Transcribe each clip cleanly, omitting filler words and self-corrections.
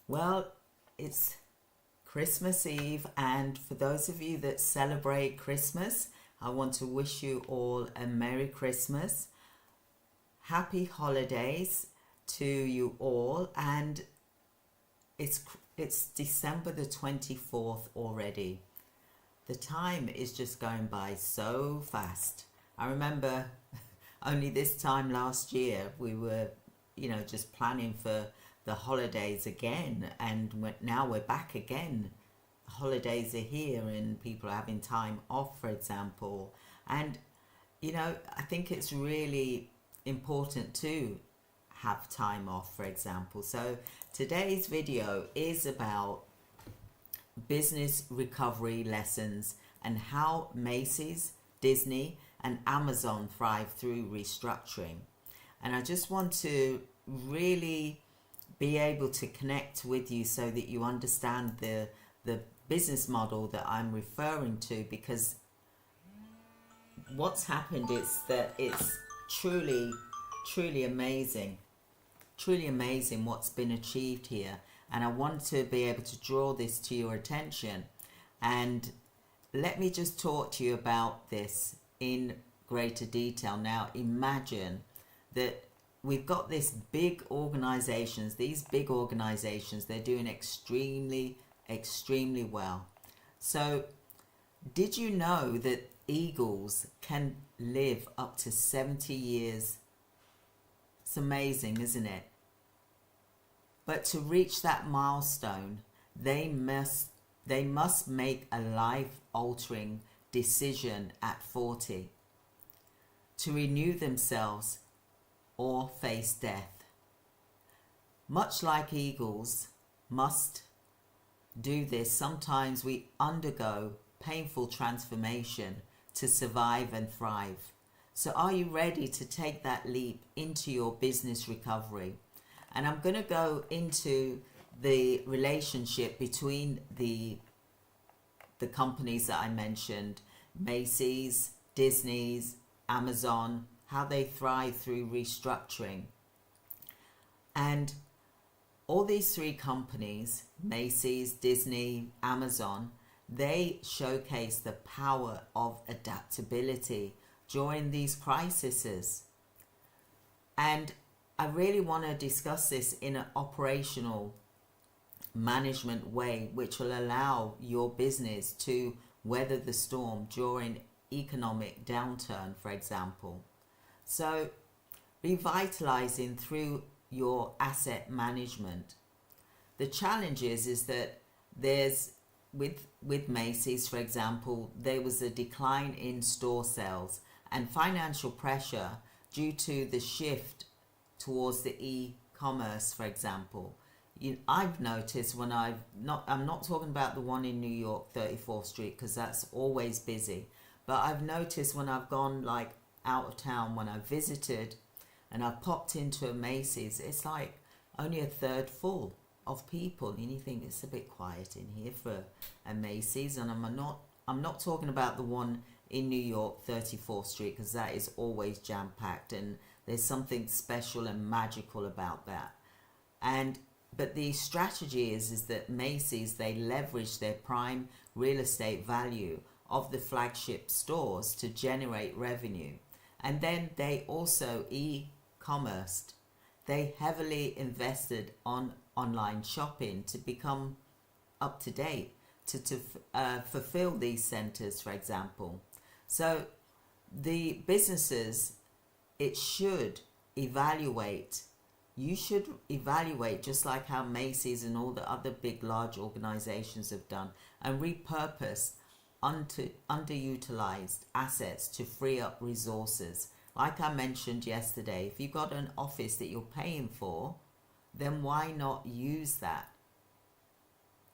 Well, it's Christmas Eve, and for those of you that celebrate Christmas, I want to wish you all a Merry Christmas, Happy Holidays to you all, and it's December the 24th already. The time is just going by so fast. I remember only this time last year we were, just planning for the holidays again, and now we're back again. Holidays are here and people are having time off, for example. And I think it's really important to have time off, for example. So today's video is about business recovery lessons and how Macy's, Disney and Amazon thrive through restructuring. And I just want to really be able to connect with you so that you understand the business model that I'm referring to, because what's happened is that it's truly amazing what's been achieved here, and I want to be able to draw this to your attention. And let me just talk to you about this in greater detail. Now imagine that we've got these big organizations, they're doing extremely well. So did you know that eagles can live up to 70 years? It's amazing, isn't it? But to reach that milestone, they must make a life-altering decision at 40 to renew themselves or face death. Much like eagles must do this, sometimes we undergo painful transformation to survive and thrive. So are you ready to take that leap into your business recovery? And I'm going to go into the relationship between the companies that I mentioned, Macy's, Disney's, Amazon, how they thrive through restructuring. And all these three companies, Macy's, Disney, Amazon, they showcase the power of adaptability during these crises. And I really want to discuss this in an operational management way, which will allow your business to weather the storm during economic downturn, for example. So revitalizing through your asset management. The challenge is that there's with Macy's, for example, there was a decline in store sales and financial pressure due to the shift towards the e-commerce, for example. I've noticed when I'm not talking about the one in New York, 34th Street, because that's always busy. But I've noticed when I've gone like out of town, when I visited and I popped into a Macy's, it's like only a third full of people, and you think it's a bit quiet in here for a Macy's. And I'm not talking about the one in New York, 34th Street, because that is always jam-packed, and there's something special and magical about that. But the strategy is that Macy's, they leverage their prime real estate value of the flagship stores to generate revenue. And then they also e-commerced. They heavily invested on online shopping to become up to date, to fulfill these centers, for example. So the businesses, you should evaluate just like how Macy's and all the other big, large organizations have done, and repurpose underutilized assets to free up resources. Like I mentioned yesterday, if you've got an office that you're paying for, then why not use that?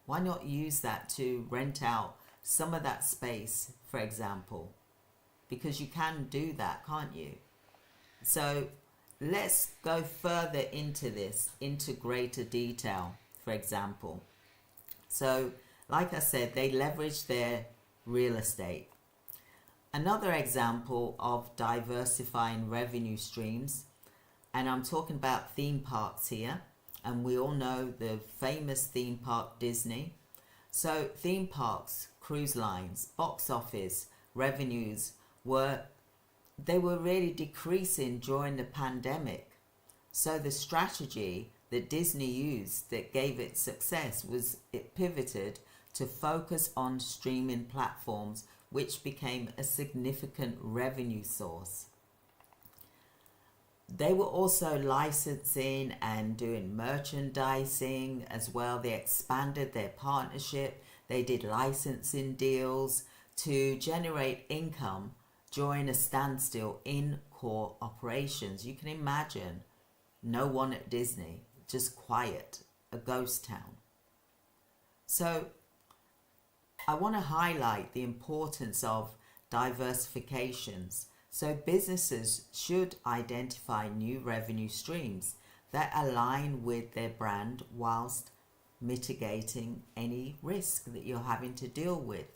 Why not use that to rent out some of that space, for example? Because you can do that, can't you? So let's go further into this, into greater detail, for example. So, like I said, they leverage their real estate. Another example of diversifying revenue streams, and I'm talking about theme parks here, and we all know the famous theme park Disney. So theme parks, cruise lines, box office revenues were really decreasing during the pandemic. So the strategy that Disney used that gave it success was it pivoted to focus on streaming platforms, which became a significant revenue source. They were also licensing and doing merchandising as well. They expanded their partnership. They did licensing deals to generate income during a standstill in core operations. You can imagine no one at Disney, just quiet, a ghost town. So I want to highlight the importance of diversifications. So businesses should identify new revenue streams that align with their brand whilst mitigating any risk that you're having to deal with.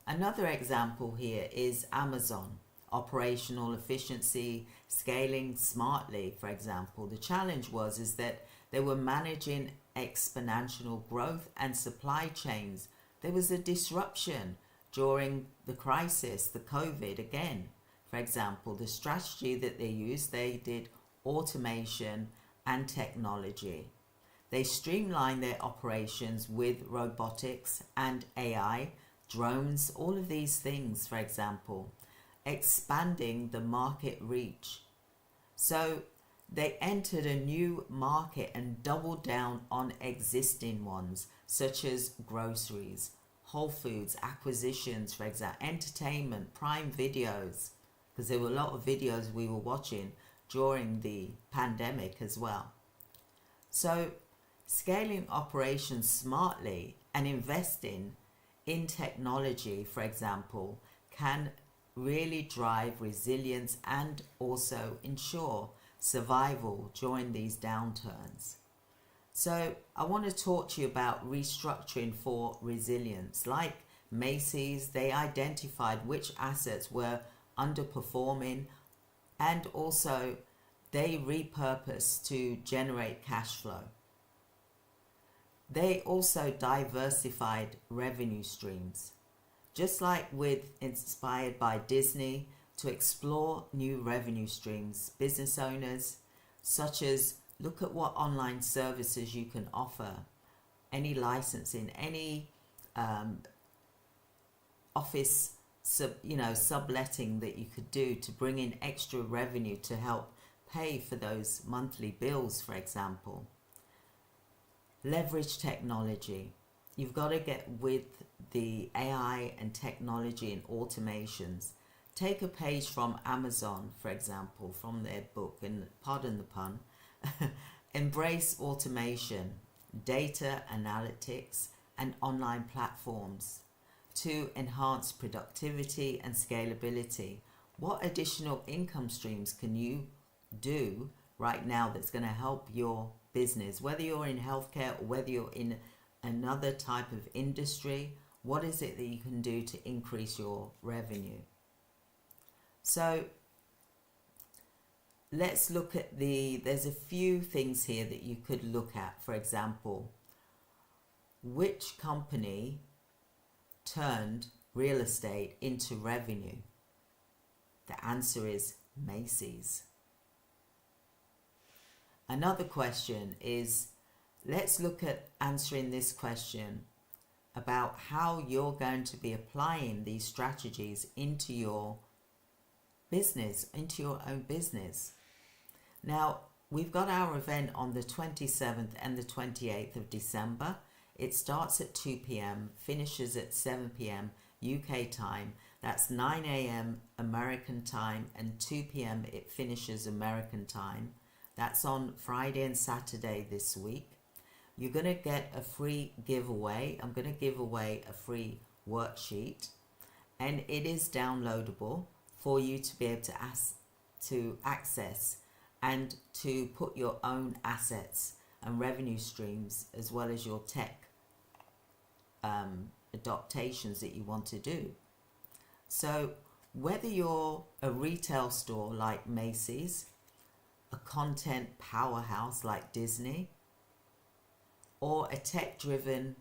Another example here is Amazon. Operational efficiency, scaling smartly, for example. The challenge is that they were managing exponential growth and supply chains. There was a disruption during the crisis, the COVID again. For example, the strategy that they used, they did automation and technology. They streamlined their operations with robotics and AI, drones, all of these things, for example, expanding the market reach. So they entered a new market and doubled down on existing ones, such as groceries, Whole Foods, acquisitions, for example, entertainment, Prime videos, because there were a lot of videos we were watching during the pandemic as well. So scaling operations smartly and investing in technology, for example, can really drive resilience and also ensure survival during these downturns. So I want to talk to you about restructuring for resilience. Like Macy's, they identified which assets were underperforming and also they repurposed to generate cash flow. They also diversified revenue streams. Just like inspired by Disney, to explore new revenue streams, business owners, such as look at what online services you can offer, any licensing, any office subletting that you could do to bring in extra revenue to help pay for those monthly bills, for example. Leverage technology. You've got to get with the AI and technology and automations. Take a page from Amazon, for example, from their book, and pardon the pun, embrace automation, data analytics, and online platforms to enhance productivity and scalability. What additional income streams can you do right now that's going to help your business, whether you're in healthcare or whether you're in another type of industry? What is it that you can do to increase your revenue? So let's look at there's a few things here that you could look at. For example, which company turned real estate into revenue? The answer is Macy's. Another question is, let's look at answering this question about how you're going to be applying these strategies into your business, into your own business. Now, we've got our event on the 27th and the 28th of December. It starts at 2 p.m., finishes at 7 p.m. UK time. That's 9 a.m. American time, and 2 p.m. it finishes American time. That's on Friday and Saturday this week. You're going to get a free giveaway. I'm going to give away a free worksheet, and it is downloadable for you to be able to access and to put your own assets and revenue streams as well as your tech adaptations that you want to do. So whether you're a retail store like Macy's, a content powerhouse like Disney, or a tech-driven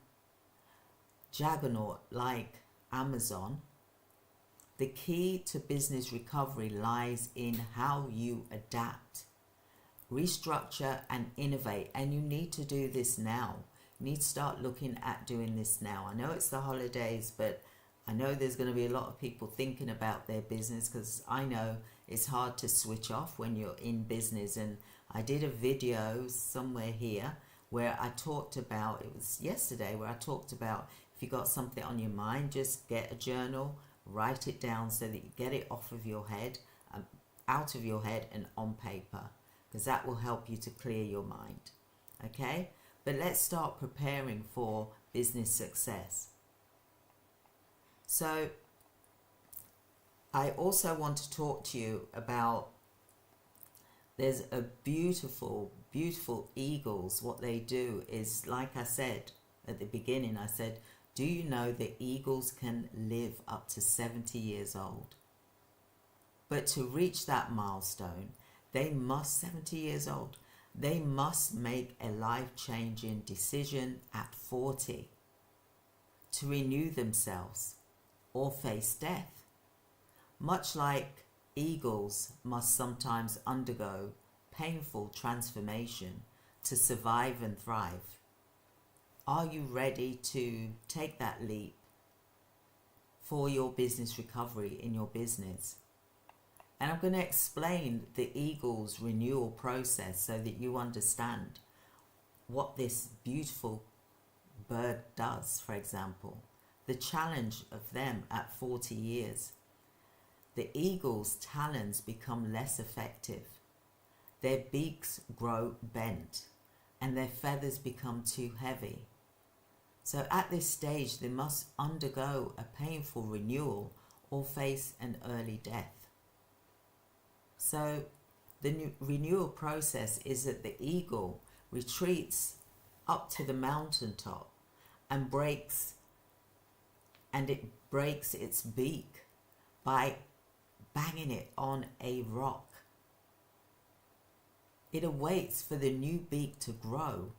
juggernaut like Amazon, the key to business recovery lies in how you adapt, restructure and innovate. And you need to do this now. You need to start looking at doing this now. I know it's the holidays, but I know there's going to be a lot of people thinking about their business, because I know it's hard to switch off when you're in business. And I did a video somewhere here where I talked about, it was yesterday, where I talked about if you got something on your mind, just get a journal, write it down so that you get it off of your head, out of your head and on paper, because that will help you to clear your mind. Okay? But let's start preparing for business success. So I also want to talk to you about, there's a beautiful eagles. What they do is, like I said at the beginning, I said, do you know that eagles can live up to 70 years old? But to reach that milestone, they must, 70 years old, they must make a life-changing decision at 40 to renew themselves or face death. Much like eagles must sometimes undergo painful transformation to survive and thrive. Are you ready to take that leap for your business recovery in your business? And I'm going to explain the eagle's renewal process so that you understand what this beautiful bird does. For example, the challenge of them at 40 years. The eagle's talons become less effective. Their beaks grow bent and their feathers become too heavy. So at this stage, they must undergo a painful renewal or face an early death. So the renewal process is that the eagle retreats up to the mountaintop and breaks its beak by banging it on a rock. It awaits for the new beak to grow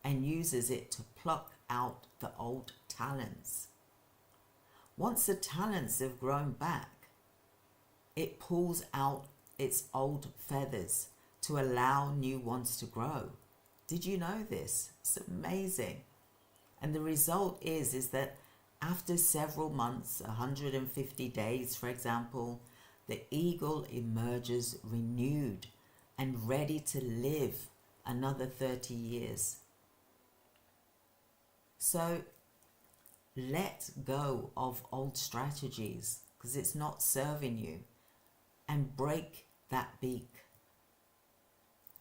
and uses it to pluck out the old talons. Once the talons have grown back, it pulls out its old feathers to allow new ones to grow. Did you know this? It's amazing. And the result is that after several months, 150 days, for example, the eagle emerges renewed and ready to live another 30 years. So let go of old strategies because it's not serving you, and break that beak.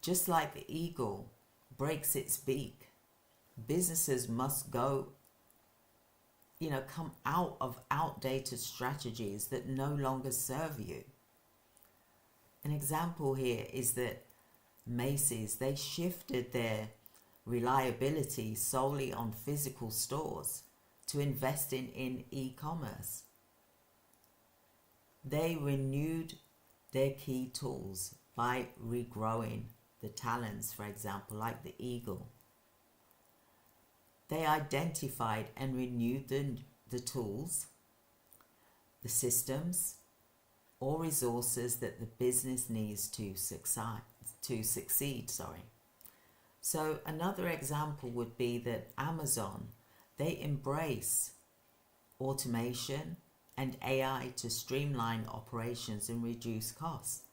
Just like the eagle breaks its beak, businesses must come out of outdated strategies that no longer serve you. An example here is that Macy's, they shifted their reliability solely on physical stores to investing in e-commerce. They renewed their key tools by regrowing the talons, for example, like the eagle. They identified and renewed the tools, the systems, or resources that the business needs to succeed. So another example would be that Amazon, they embrace automation and AI to streamline operations and reduce costs.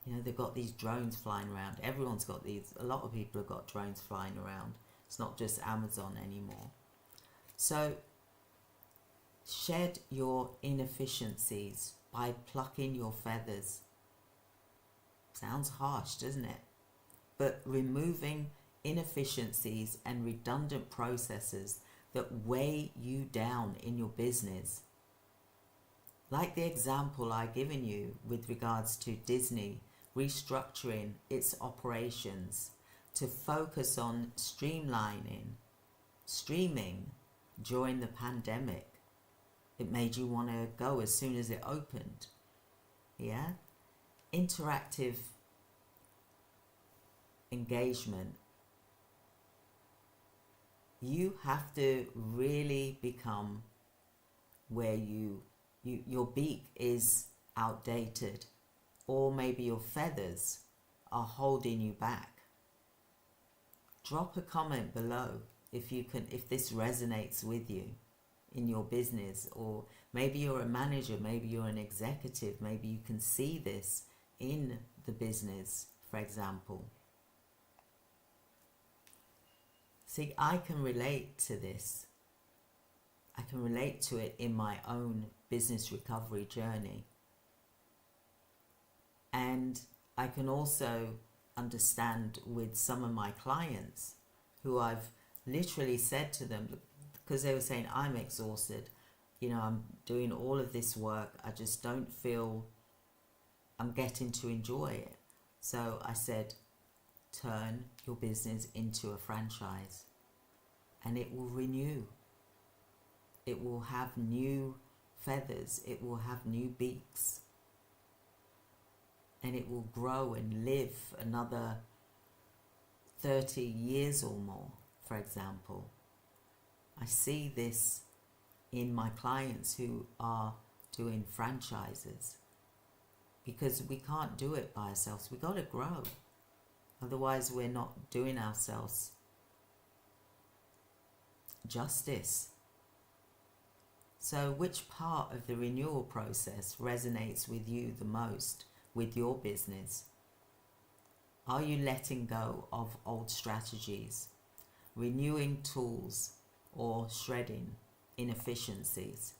They've got these drones flying around. Everyone's got these. A lot of people have got drones flying around. It's not just Amazon anymore. So shed your inefficiencies by plucking your feathers. Sounds harsh, doesn't it? But removing inefficiencies and redundant processes that weigh you down in your business. Like the example I've given you with regards to Disney restructuring its operations to focus on streaming during the pandemic. It made you want to go as soon as it opened. Yeah? Interactive engagement You have to really become where your beak is outdated, or maybe your feathers are holding you back. Drop a comment below if this resonates with you in your business, or maybe you're a manager, maybe you're an executive, maybe you can see this in the business, for example. See, I can relate to this. I can relate to it in my own business recovery journey. And I can also understand with some of my clients who I've literally said to them, because they were saying, I'm exhausted, I'm doing all of this work, I just don't feel I'm getting to enjoy it. So I said, turn your business into a franchise and it will renew. It will have new feathers, it will have new beaks, and it will grow and live another 30 years or more, for example. I see this in my clients who are doing franchises, because we can't do it by ourselves. We've got to grow. Otherwise, we're not doing ourselves justice. So which part of the renewal process resonates with you the most with your business? Are you letting go of old strategies, renewing tools, or shredding inefficiencies?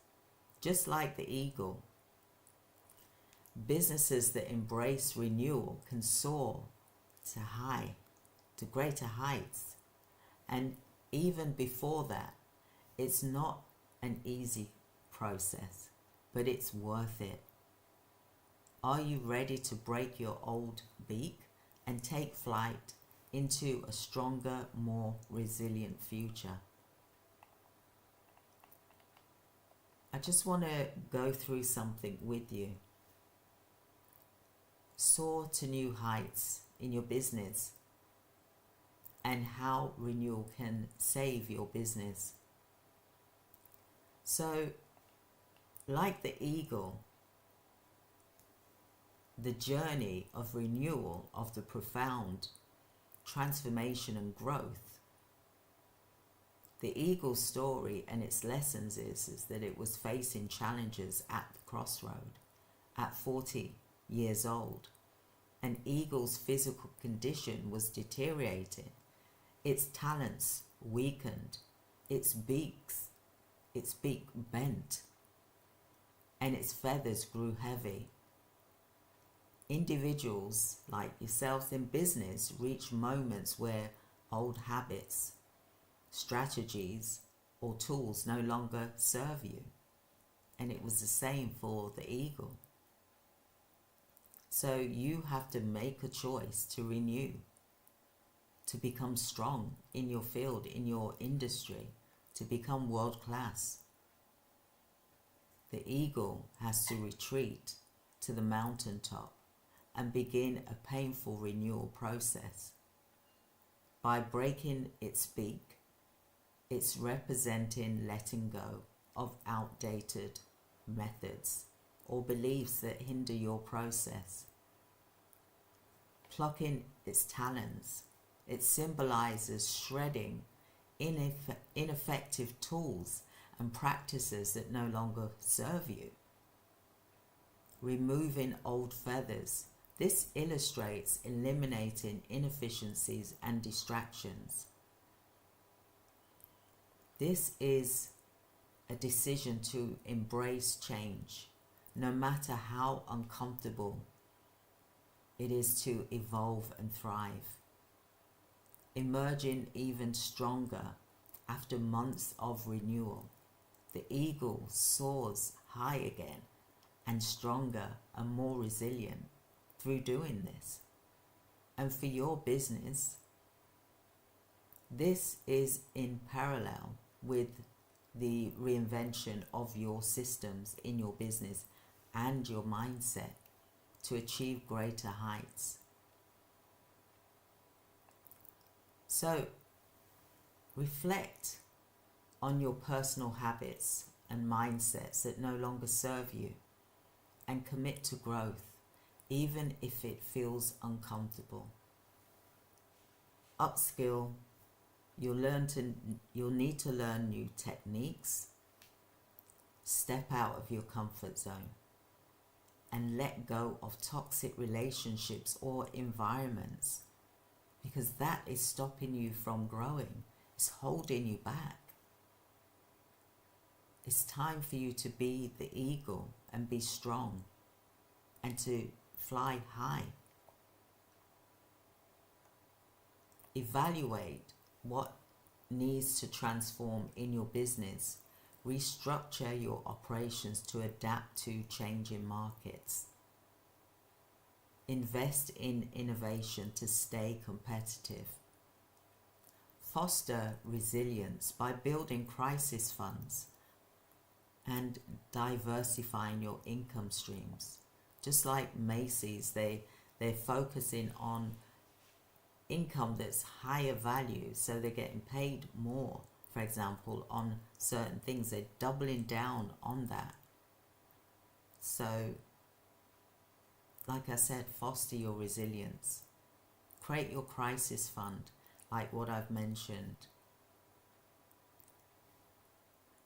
Just like the eagle, businesses that embrace renewal can soar to greater heights. And even before that, it's not an easy process, but it's worth it. Are you ready to break your old beak and take flight into a stronger, more resilient future? I just want to go through something with you. Soar to new heights in your business, and how renewal can save your business. So, like the eagle, the journey of renewal, of the profound transformation and growth, the eagle's story and its lessons is that it was facing challenges at the crossroad at 40 years old. An eagle's physical condition was deteriorating, its talents weakened, its beak bent, and its feathers grew heavy. Individuals like yourselves in business reach moments where old habits, strategies, or tools no longer serve you. And it was the same for the eagle. So you have to make a choice to renew, to become strong in your field, in your industry, to become world class. The eagle has to retreat to the mountaintop and begin a painful renewal process. By breaking its beak, it's representing letting go of outdated methods or beliefs that hinder your process. Plucking its talons, it symbolizes shredding ineffective tools and practices that no longer serve you. Removing old feathers, this illustrates eliminating inefficiencies and distractions. This is a decision to embrace change, no matter how uncomfortable it is, to evolve and thrive. Emerging even stronger after months of renewal, the eagle soars high again and stronger and more resilient through doing this. And for your business, this is in parallel with the reinvention of your systems in your business and your mindset to achieve greater heights. So, reflect on your personal habits and mindsets that no longer serve you, and commit to growth, even if it feels uncomfortable. Upskill. You'll need to learn new techniques, step out of your comfort zone, and let go of toxic relationships or environments, because that is stopping you from growing. It's holding you back. It's time for you to be the eagle and be strong and to fly high. Evaluate what needs to transform in your business. Restructure your operations to adapt to changing markets. Invest in innovation to stay competitive. Foster resilience by building crisis funds and diversifying your income streams. Just like Macy's, they're focusing on income that's higher value, so they're getting paid more, for example, on certain things. They're doubling down on that. So, like I said, foster your resilience. Create your crisis fund, like what I've mentioned.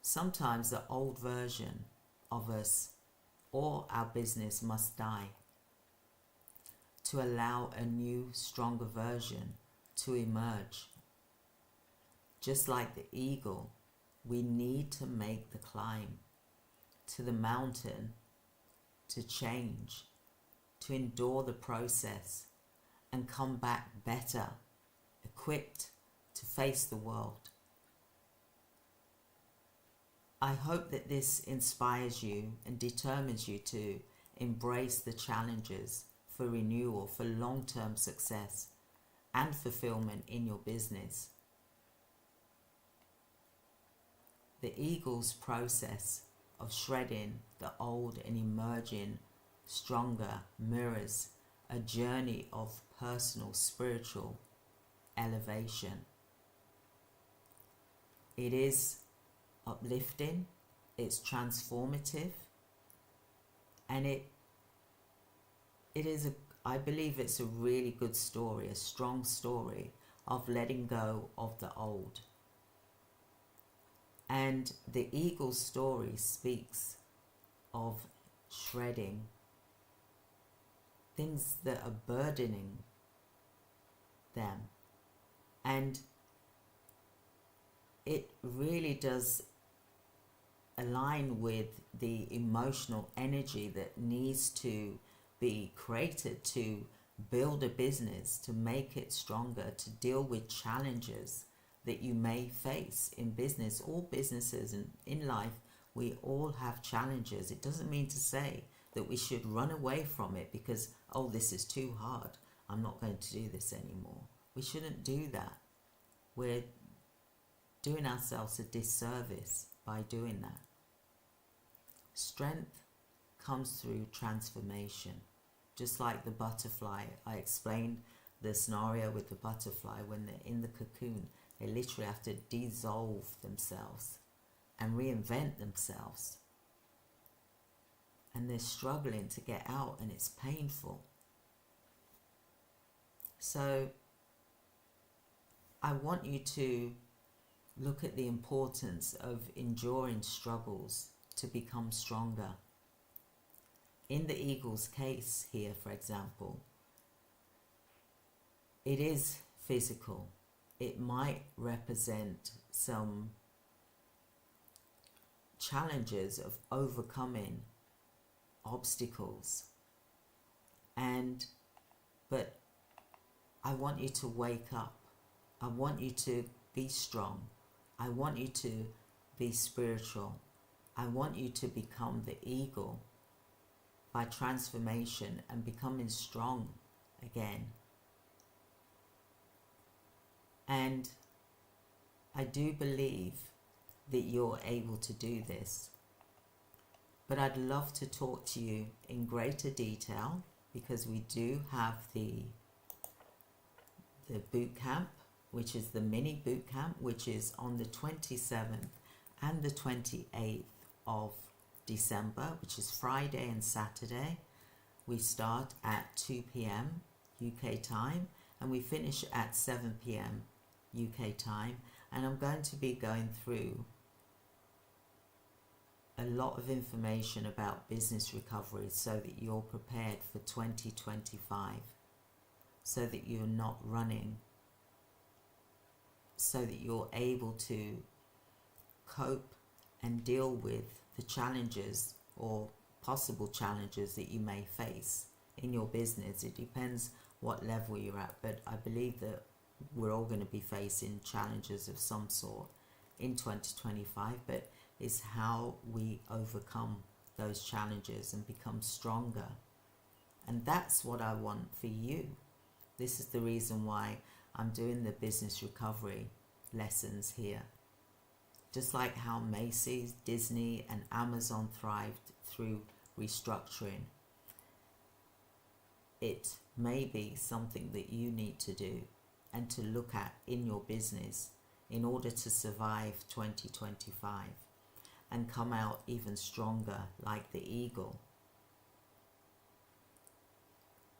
Sometimes the old version of us or our business must die to allow a new, stronger version to emerge. Just like the eagle, we need to make the climb to the mountain, to change, to endure the process and come back better, equipped to face the world. I hope that this inspires you and determines you to embrace the challenges for renewal, for long-term success and fulfillment in your business. The eagle's process of shredding the old and emerging stronger mirrors a journey of personal spiritual elevation. It is uplifting, it's transformative, and I believe it's a really good story, a strong story of letting go of the old. And the eagle's story speaks of shredding things that are burdening them. And it really does align with the emotional energy that needs to be created to build a business, to make it stronger, to deal with challenges that you may face in business. All businesses and in life, we all have challenges. It doesn't mean to say that we should run away from it because, oh, this is too hard, I'm not going to do this anymore. We shouldn't do that. We're doing ourselves a disservice by doing that. Strength comes through transformation. Just like the butterfly, I explained the scenario with the butterfly. When they're in the cocoon, they literally have to dissolve themselves and reinvent themselves. And they're struggling to get out, and it's painful. So I want you to look at the importance of enduring struggles to become stronger. In the eagle's case here, for example, it is physical. It might represent some challenges of overcoming obstacles. But I want you to wake up. I want you to be strong. I want you to be spiritual. I want you to become the eagle by transformation and becoming strong again. And I do believe that you're able to do this. But I'd love to talk to you in greater detail, because we do have the boot camp, which is the mini bootcamp, which is on the 27th and the 28th of December, which is Friday and Saturday. We start at 2 p.m. UK time and we finish at 7 p.m. UK time. And I'm going to be going through a lot of information about business recovery so that you're prepared for 2025, so that you're not running, so that you're able to cope and deal with the challenges or possible challenges that you may face in your business. It depends what level you're at, but I believe that we're all going to be facing challenges of some sort in 2025, but it's how we overcome those challenges and become stronger. And that's what I want for you. This is the reason why I'm doing the business recovery lessons here. Just like how Macy, Disney and Amazon thrived through restructuring, it may be something that you need to do and to look at in your business in order to survive 2025 and come out even stronger like the eagle.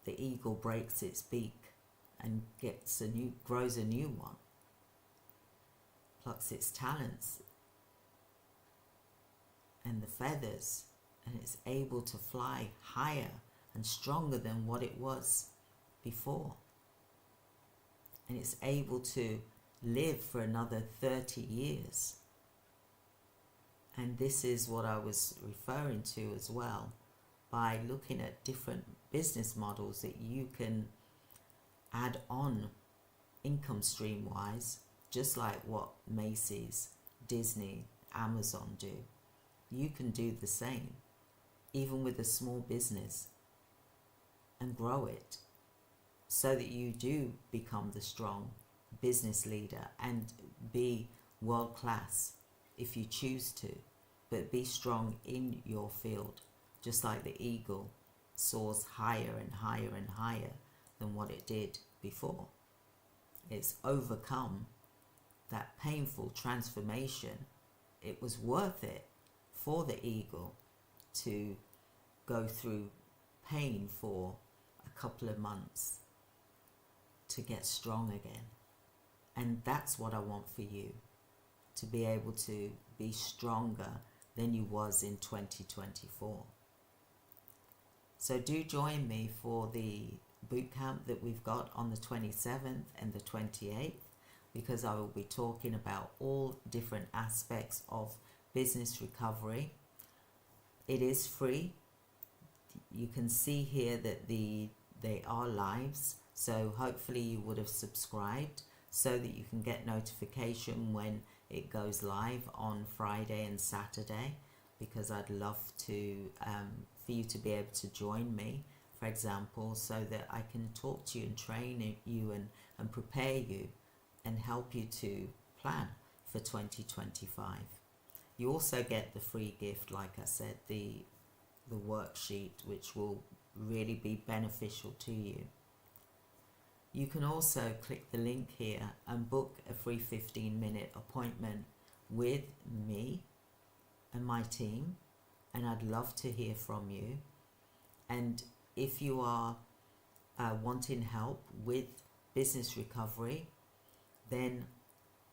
The eagle breaks its beak and grows a new one, plucks its talents and the feathers, and it's able to fly higher and stronger than what it was before. And it's able to live for another 30 years. And this is what I was referring to as well, by looking at different business models that you can add on income stream wise, just like what Macy's, Disney, Amazon do. You can do the same, even with a small business, and grow it so that you do become the strong business leader and be world class if you choose to, but be strong in your field, just like the eagle soars higher and higher and higher than what it did before. It's overcome that painful transformation. It was worth it for the eagle to go through pain for a couple of months to get strong again. And that's what I want for you, to be able to be stronger than you was in 2024. So do join me for the bootcamp that we've got on the 27th and the 28th, because I will be talking about all different aspects of business recovery. It is free. You can see here that they are lives, so hopefully you would have subscribed so that you can get notification when it goes live on Friday and Saturday, because I'd love to for you to be able to join me, for example, so that I can talk to you and train you and prepare you and help you to plan for 2025. You also get the free gift, like I said, the worksheet, which will really be beneficial to you. You can also click the link here and book a free 15-minute appointment with me and my team, and I'd love to hear from you. And if you are wanting help with business recovery, then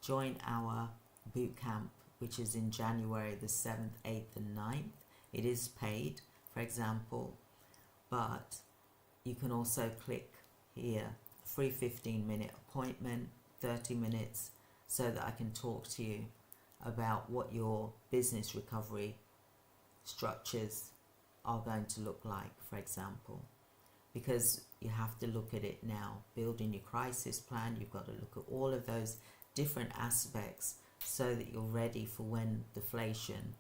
join our bootcamp, which is in January the 7th, 8th and 9th. It is paid, for example, but you can also click here, free 15-minute appointment, 30 minutes, so that I can talk to you about what your business recovery structures are going to look like, for example. Because you have to look at it now, building your crisis plan. You've got to look at all of those different aspects so that you're ready for when deflation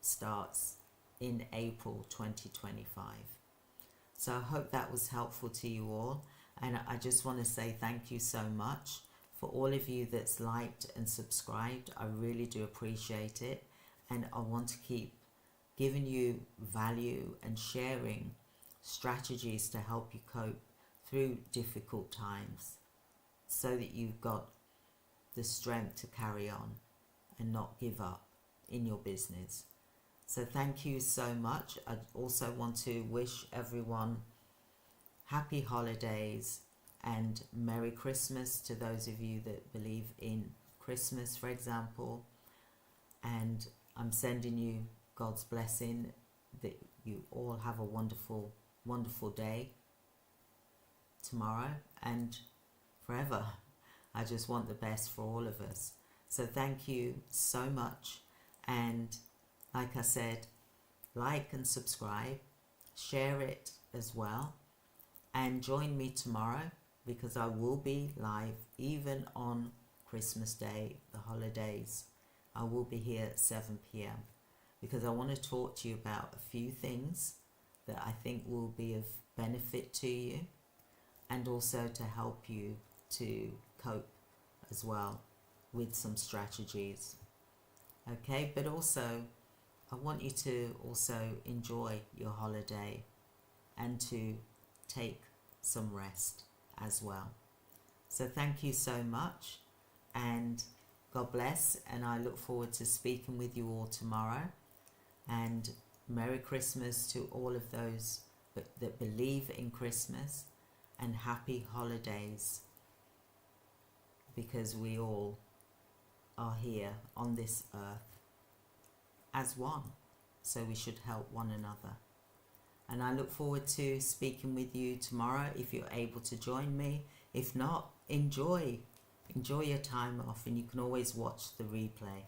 starts in April 2025. So I hope that was helpful to you all, and I just want to say thank you so much for all of you that's liked and subscribed. I really do appreciate it, and I want to keep giving you value and sharing strategies to help you cope through difficult times. so that you've got the strength to carry on and not give up in your business. So thank you so much. I also want to wish everyone happy holidays and Merry Christmas to those of you that believe in Christmas, for example. And I'm sending you God's blessing that you all have a wonderful, wonderful day tomorrow and forever. I just want the best for all of us. So thank you so much. And like I said, like and subscribe, share it as well, and join me tomorrow because I will be live even on Christmas Day, the holidays. I will be here at 7 p.m. because I want to talk to you about a few things that I think will be of benefit to you and also to help you to cope as well with some strategies. Okay, but also I want you to also enjoy your holiday and to take some rest as well. So thank you so much and God bless, and I look forward to speaking with you all tomorrow. And Merry Christmas to all of those that believe in Christmas, and happy holidays, because we all are here on this earth as one, so we should help one another. And I look forward to speaking with you tomorrow if you're able to join me. If not, enjoy your time off, and you can always watch the replay.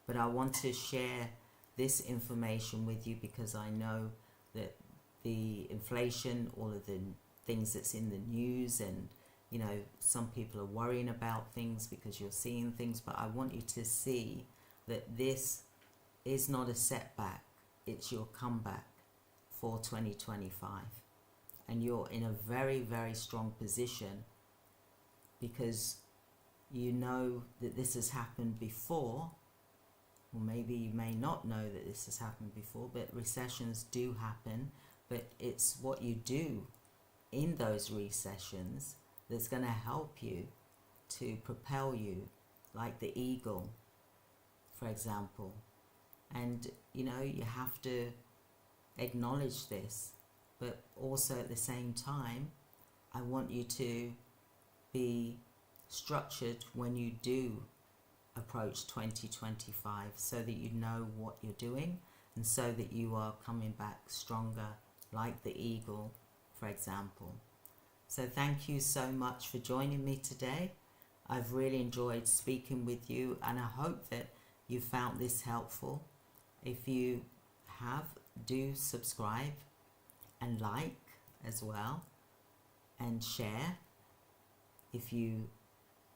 But I want to share this information with you because I know that the inflation, all of the things that's in the news, and you know, some people are worrying about things because you're seeing things, but I want you to see that this is not a setback, it's your comeback for 2025. And you're in a very, very strong position because you know that this has happened before, or maybe you may not know that this has happened before, but recessions do happen, but it's what you do in those recessions that's going to help you to propel you, like the eagle, for example. And you know, you have to acknowledge this, but also at the same time I want you to be structured when you do approach 2025, so that you know what you're doing and so that you are coming back stronger, like the eagle, for example. So thank you so much for joining me today. I've really enjoyed speaking with you, and I hope that you found this helpful. If you have, do subscribe and like as well, and share if you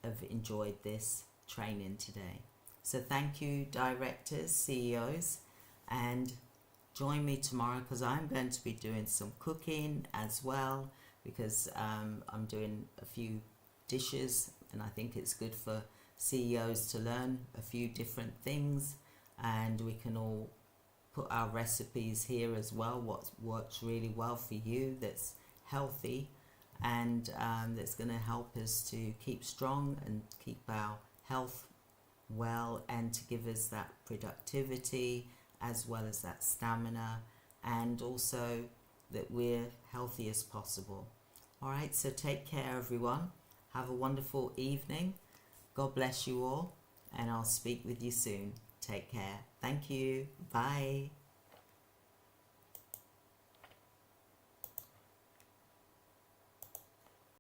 have enjoyed this training today. So thank you, directors, CEOs, and join me tomorrow because I'm going to be doing some cooking as well, because I'm doing a few dishes, and I think it's good for CEOs to learn a few different things, and we can all put our recipes here as well, what works really well for you, that's healthy, and that's going to help us to keep strong and keep our health well, and to give us that productivity as well as that stamina, and also that we're healthy as possible. All right, so take care everyone, have a wonderful evening, God bless you all, and I'll speak with you soon. Take care. Thank you. Bye.